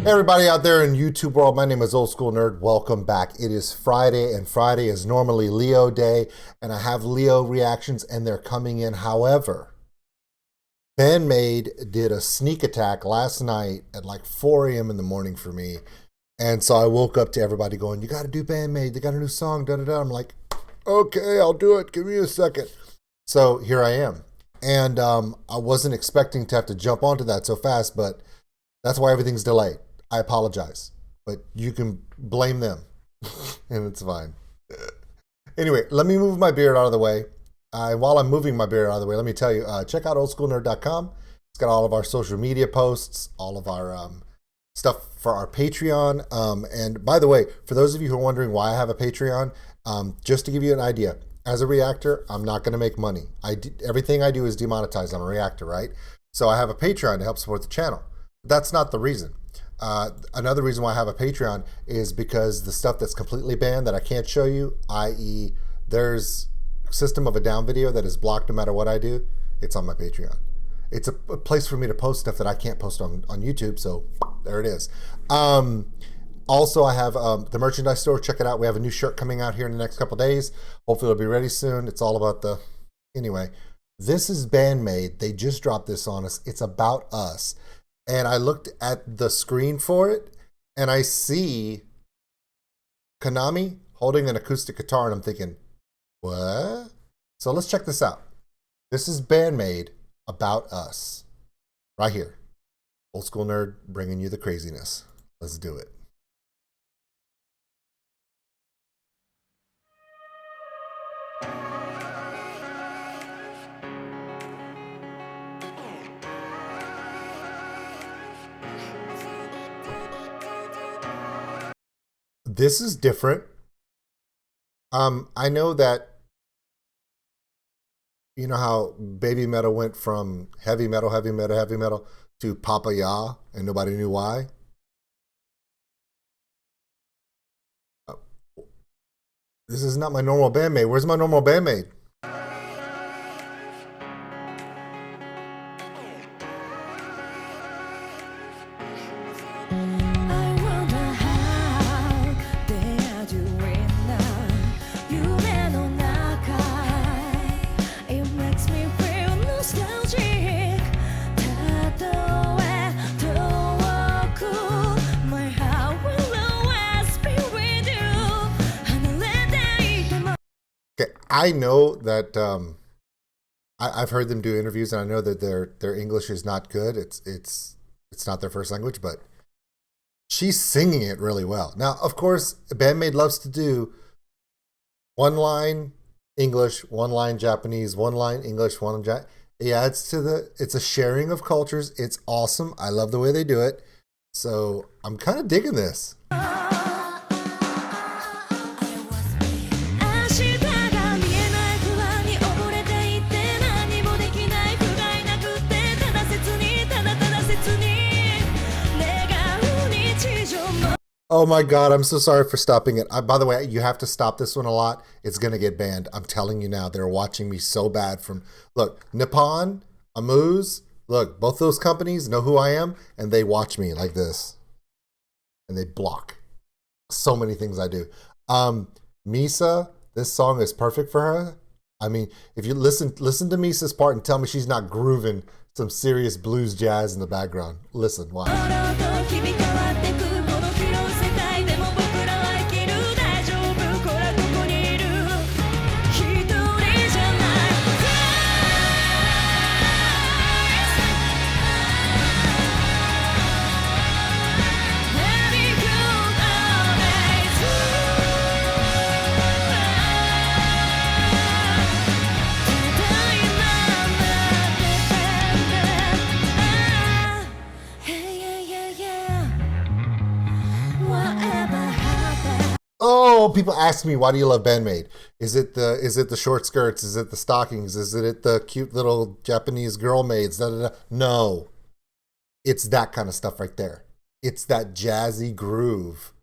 Everybody out there in YouTube world, my name is Old School Nerd. Welcome back. It is Friday, and Friday is normally Leo Day, and I have Leo reactions, and they're coming in. However, BAND-MAID did a sneak attack last night at like 4 a.m. in the morning for me, and so I woke up to everybody going, "You got to do BAND-MAID. They got a new song." Da da da. I'm like, "Okay, I'll do it. Give me a second." So here I am, and I wasn't expecting to have to jump onto that so fast, but that's why everything's delayed. I apologize, but you can blame them, and it's fine. Anyway, let me move my beard out of the way. While I'm moving my beard out of the way, let me tell you, check out oldschoolnerd.com. It's got all of our social media posts, all of our stuff for our Patreon. And by the way, for those of you who are wondering why I have a Patreon, just to give you an idea, as a reactor, I'm not going to make money. Everything I do is demonetized. I'm a reactor, right? So I have a Patreon to help support the channel. That's not the reason. Another reason why I have a Patreon is because the stuff that's completely banned that I can't show you, i.e. there's System of a Down video that is blocked no matter what I do, it's on my Patreon. It's a place for me to post stuff that I can't post on YouTube, so there it is. Also, I have the merchandise store. Check it out. We have a new shirt coming out here in the next couple days. Hopefully it'll be ready soon. It's all about the... Anyway, this is BAND-MAID. They just dropped this on us. It's about us. And I looked at the screen for it, and I see Konami holding an acoustic guitar, and I'm thinking, what? So let's check this out. This is BAND-MAID, About Us, right here. Old School Nerd bringing you the craziness. Let's do it. This is different. I know that, you know how baby metal went from heavy metal to Papa Ya, and nobody knew why. This is not my normal BAND-MAID. Where's my normal BAND-MAID? Okay, I know that I've heard them do interviews, and I know that their English is not good. It's not their first language, but she's singing it really well. Now, of course, BAND-MAID loves to do one line English, one line Japanese, one line English, one line it adds to it's a sharing of cultures. It's awesome. I love the way they do it. So I'm kind of digging this. Oh my God, I'm so sorry for stopping it. By the way, you have to stop this one a lot. It's going to get banned. I'm telling you now, they're watching me so bad from, look, Nippon, Amuse, look, both those companies know who I am, and they watch me like this. And they block so many things I do. Misa, this song is perfect for her. I mean, if you listen to Misa's part and tell me she's not grooving some serious blues jazz in the background. Listen, watch. Oh, people ask me, why do you love BAND-MAID? Is it the short skirts? Is it the stockings? Is it the cute little Japanese girl maids? Da, da, da. No, it's that kind of stuff right there. It's that jazzy groove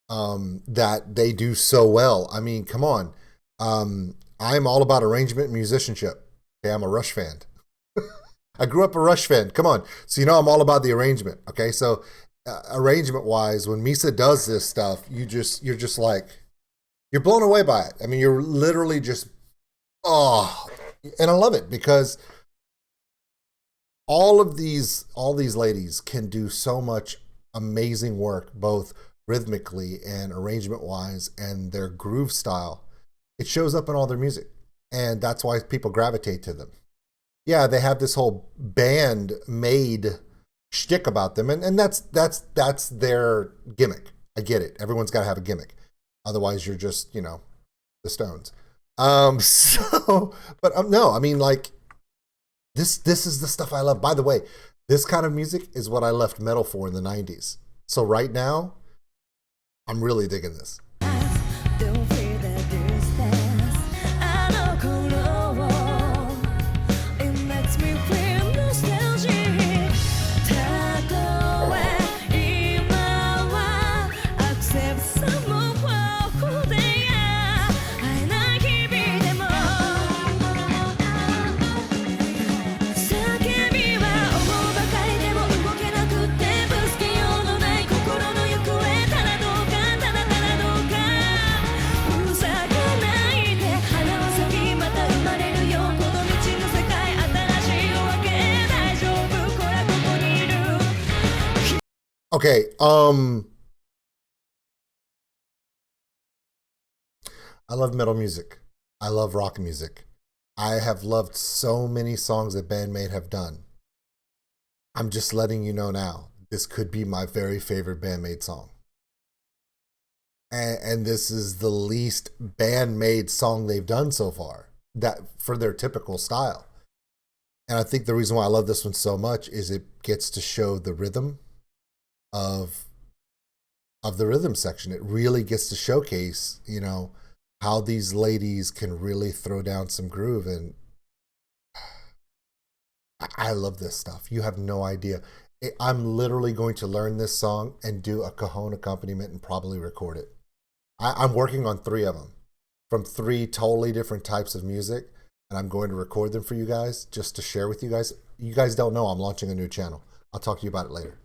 that they do so well. I mean, come on. I'm all about arrangement and musicianship. Okay, I'm a Rush fan. I grew up a Rush fan. Come on. So you know I'm all about the arrangement. Okay, so arrangement wise, when Misa does this stuff, you're just like, you're blown away by it. I mean, you're literally just, oh, and I love it because all these ladies can do so much amazing work, both rhythmically and arrangement wise, and their groove style. It shows up in all their music, and that's why people gravitate to them. Yeah, they have this whole BAND-MAID shtick about them, and that's their gimmick. I get it. Everyone's got to have a gimmick, otherwise you're just, you know, the Stones. So, but no, I mean, like, this is the stuff I love. By the way, this kind of music is what I left metal for in the 90s. So right now, I'm really digging this. Okay, I love metal music. I love rock music. I have loved so many songs that BAND-MAID have done. I'm just letting you know now, this could be my very favorite BAND-MAID song. And this is the least BAND-MAID song they've done so far, that for their typical style. And I think the reason why I love this one so much is it gets to show the rhythm of the rhythm section. It really gets to showcase, you know, how these ladies can really throw down some groove. And I love this stuff. You have no idea. I'm literally going to learn this song and do a cajon accompaniment and probably record it. I'm working on 3 of them from 3 totally different types of music, and I'm going to record them for you guys just to share with you guys. You guys don't know I'm launching a new channel. I'll talk to you about it later.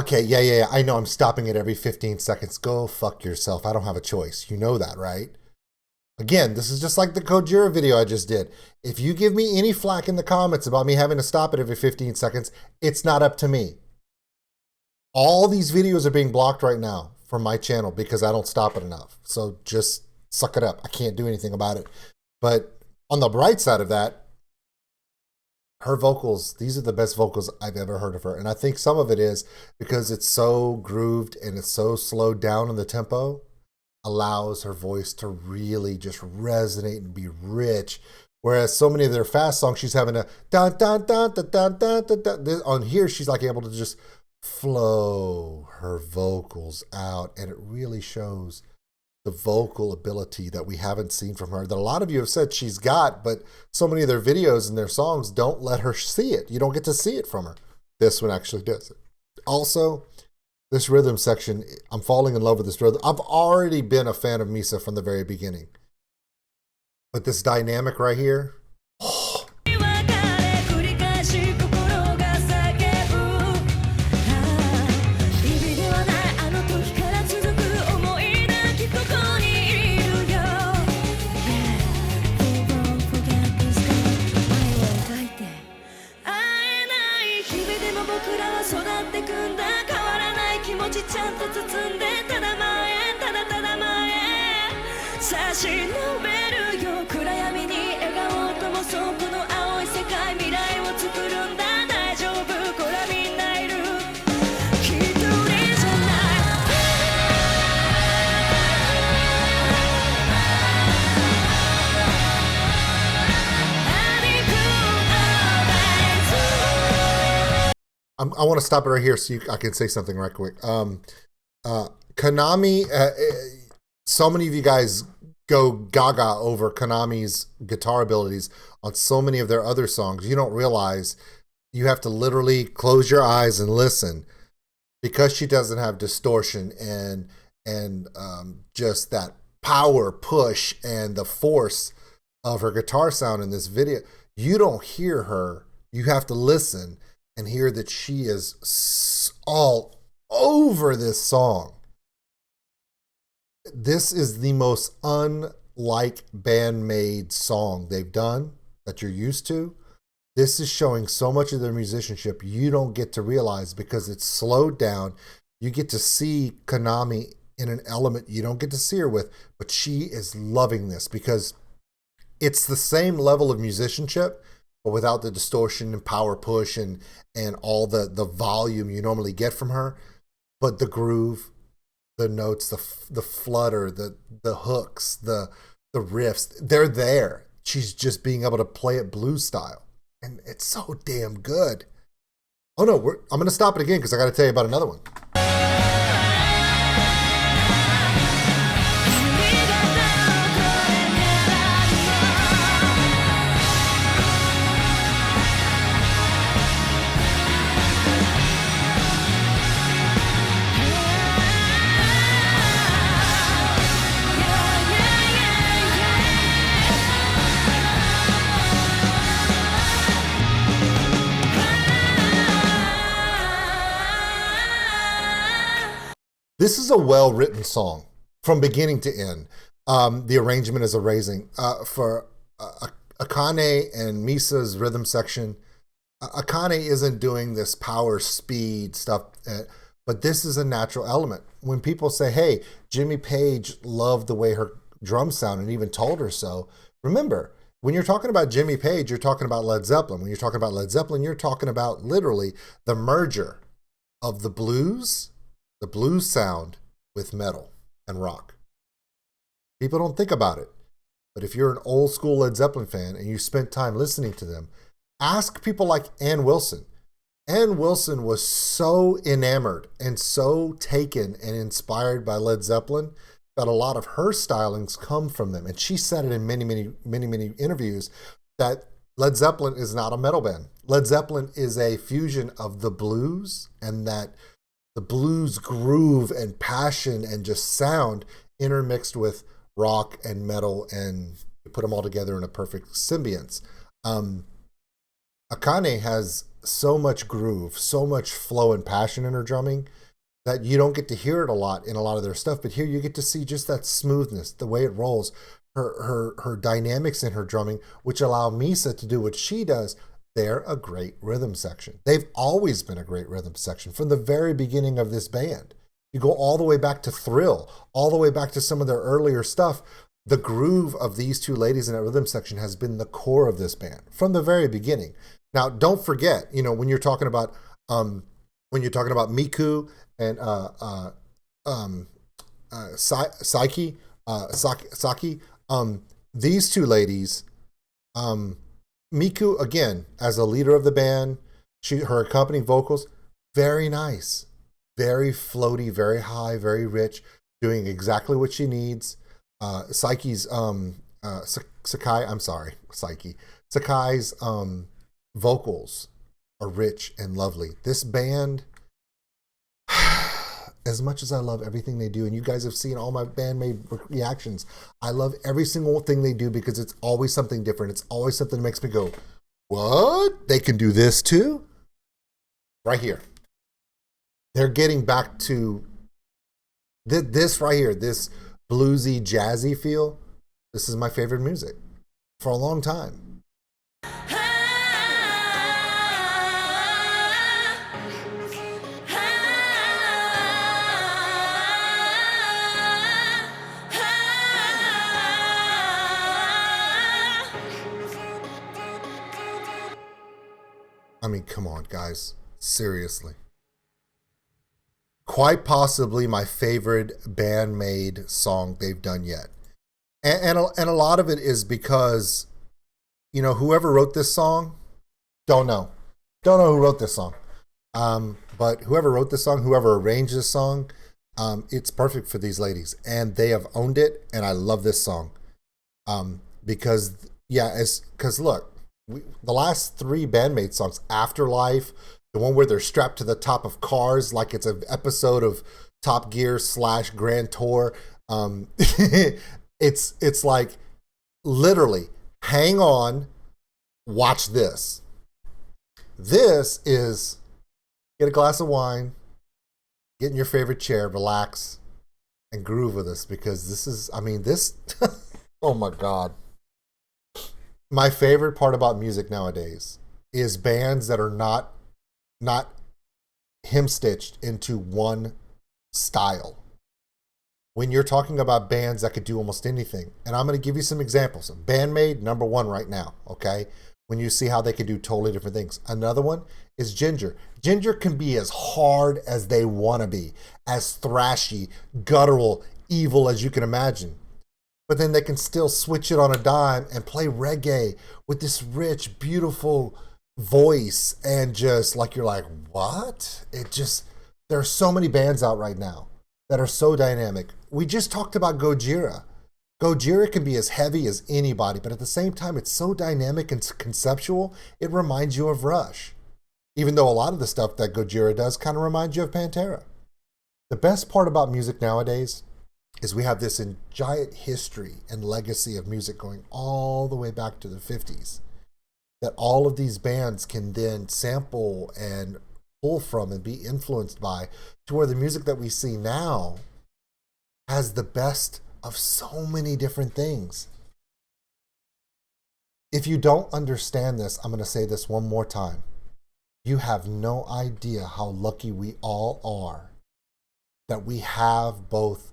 Okay, yeah. I know I'm stopping it every 15 seconds. Go fuck yourself. I don't have a choice. You know that, right? Again, this is just like the Kojira video I just did. If you give me any flack in the comments about me having to stop it every 15 seconds, it's not up to me. All these videos are being blocked right now from my channel because I don't stop it enough. So just suck it up. I can't do anything about it. But on the bright side of that, her vocals, these are the best vocals I've ever heard of her. And I think some of it is because it's so grooved and it's so slowed down in the tempo, allows her voice to really just resonate and be rich. Whereas so many of their fast songs, she's having a dun dun dun dun dun dun dun dun. On here, she's like able to just flow her vocals out, and it really shows the vocal ability that we haven't seen from her, that a lot of you have said she's got, but so many of their videos and their songs don't let her see it. You don't get to see it from her. This one actually does it. Also, this rhythm section, I'm falling in love with this rhythm. I've already been a fan of Misa from the very beginning. But this dynamic right here, I want to stop it right here so I can say something right quick. Konami, so many of you guys go gaga over Konami's guitar abilities on so many of their other songs. You don't realize you have to literally close your eyes and listen, because she doesn't have distortion and just that power push and the force of her guitar sound in this video. You don't hear her. You have to listen and hear that she is all over this song. This is the most unlike BAND-MAID song they've done that you're used to. This is showing so much of their musicianship you don't get to realize because it's slowed down. You get to see Konami in an element you don't get to see her with, but she is loving this because it's the same level of musicianship, but without the distortion and power push and all the volume you normally get from her. But the groove, the notes, the flutter, the hooks, the riffs, they're there. She's just being able to play it blues style. And it's so damn good. Oh no, I'm going to stop it again because I got to tell you about another one. This is a well-written song from beginning to end. The arrangement is amazing. For Akane and Misa's rhythm section, Akane isn't doing this power speed stuff, but this is a natural element. When people say, hey, Jimmy Page loved the way her drums sound and even told her so, remember, when you're talking about Jimmy Page, you're talking about Led Zeppelin. When you're talking about Led Zeppelin, you're talking about literally the merger of the blues sound with metal and rock. People don't think about it, but if you're an old school Led Zeppelin fan and you spent time listening to them, ask people like Ann Wilson. Ann Wilson was so enamored and so taken and inspired by Led Zeppelin that a lot of her stylings come from them. And she said it in many interviews that Led Zeppelin is not a metal band. Led Zeppelin is a fusion of the blues, and that the blues groove and passion and just sound intermixed with rock and metal, and you put them all together in a perfect symbionce. Akane has so much groove, so much flow and passion in her drumming that you don't get to hear it a lot in a lot of their stuff, but here you get to see just that smoothness, the way it rolls, her dynamics in her drumming, which allow Misa to do what she does. They're a great rhythm section. They've always been a great rhythm section from the very beginning of this band. You go all the way back to Thrill, all the way back to some of their earlier stuff. The groove of these two ladies in that rhythm section has been the core of this band from the very beginning. Now, don't forget, when you're talking about Miku and Saki, these two ladies, Miku, again, as a leader of the band, her accompanying vocals, very nice, very floaty, very high, very rich, doing exactly what she needs. Sakai's vocals are rich and lovely. This band, as much as I love everything they do, and you guys have seen all my BAND-MAID reactions, I love every single thing they do because it's always something different. It's always something that makes me go, what? They can do this too? Right here. They're getting back to this right here, this bluesy, jazzy feel. This is my favorite music for a long time. I mean, come on, guys. Seriously. Quite possibly my favorite BAND-MAID song they've done yet. And a lot of it is because, whoever wrote this song, don't know who wrote this song. But whoever wrote this song, whoever arranged this song, it's perfect for these ladies, and they have owned it. And I love this song because look, the last three BAND-MAID songs, Afterlife, the one where they're strapped to the top of cars like it's an episode of Top Gear / Grand Tour. It's like literally, hang on, watch this. This is get a glass of wine, get in your favorite chair, relax, and groove with us, because this is, I mean, this, oh my God. My favorite part about music nowadays is bands that are not hem-stitched into one style. When you're talking about bands that could do almost anything, and I'm going to give you some examples. BAND-MAID, number one right now, okay? When you see how they can do totally different things. Another one is Ginger. Ginger can be as hard as they want to be, as thrashy, guttural, evil as you can imagine. But then they can still switch it on a dime and play reggae with this rich, beautiful voice, and just like, you're like, what? There are so many bands out right now that are so dynamic. We just talked about Gojira. Gojira can be as heavy as anybody, but at the same time, it's so dynamic and conceptual, it reminds you of Rush. Even though a lot of the stuff that Gojira does kind of reminds you of Pantera. The best part about music nowadays is we have this giant history and legacy of music going all the way back to the 50s that all of these bands can then sample and pull from and be influenced by, to where the music that we see now has the best of so many different things. If you don't understand this, I'm going to say this one more time. You have no idea how lucky we all are that we have both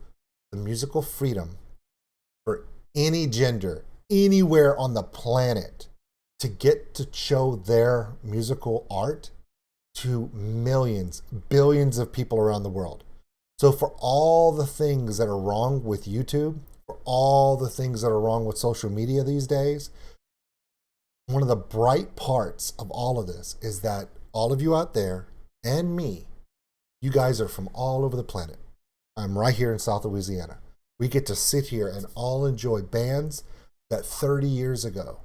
the musical freedom for any gender, anywhere on the planet, to get to show their musical art to millions, billions of people around the world. So for all the things that are wrong with YouTube, for all the things that are wrong with social media these days, one of the bright parts of all of this is that all of you out there and me, you guys are from all over the planet. I'm right here in South Louisiana. We get to sit here and all enjoy bands that 30 years ago,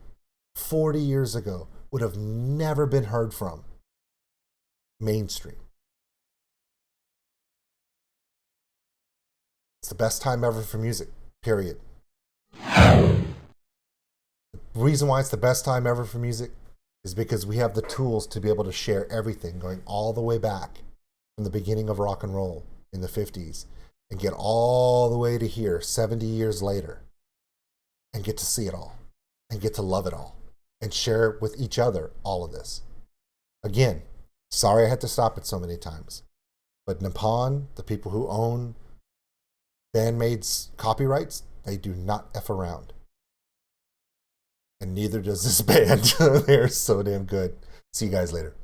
40 years ago would have never been heard from mainstream. It's the best time ever for music, period. The reason why it's the best time ever for music is because we have the tools to be able to share everything, going all the way back from the beginning of rock and roll in the 50s and get all the way to here 70 years later and get to see it all and get to love it all and share with each other all of this. Again, sorry I had to stop it so many times, but Nippon, the people who own BAND-MAID's copyrights, they do not F around. And neither does this band. They're so damn good. See you guys later.